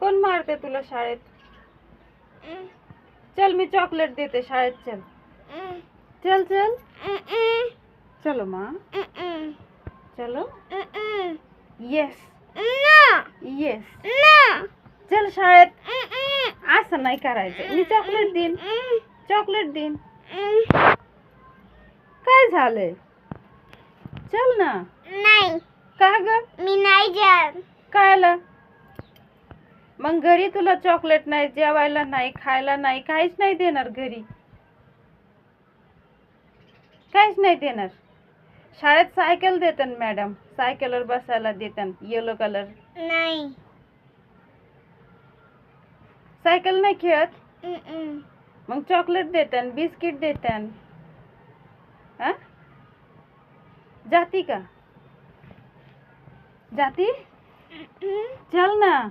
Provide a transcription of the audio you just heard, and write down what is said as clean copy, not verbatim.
कोण मारते तुला शाळेत? चल मी चॉकलेट देते शाळेत. चल चल चल. चलो माँ. चलो. Yes yes. चल शाळेत. असं नाही करायचं. मी चॉकलेट देईन. चॉकलेट देईन. काय झालंय? चल ना. नाही. का ग? मी नाही जात. कायला? मग घरी तुला चॉकलेट नाही, जेवायला नाही, खायला नाही, काहीच नाही देणार घरी. काहीच नाही देणार. शाळेत सायकल देतात मॅडम. सायकलवर बसायला देतात येलो कलर. नाही. सायकल नाही खेळत? मग चॉकलेट देतात, बिस्किट देतात. हा? जाती का? जाती? चल ना.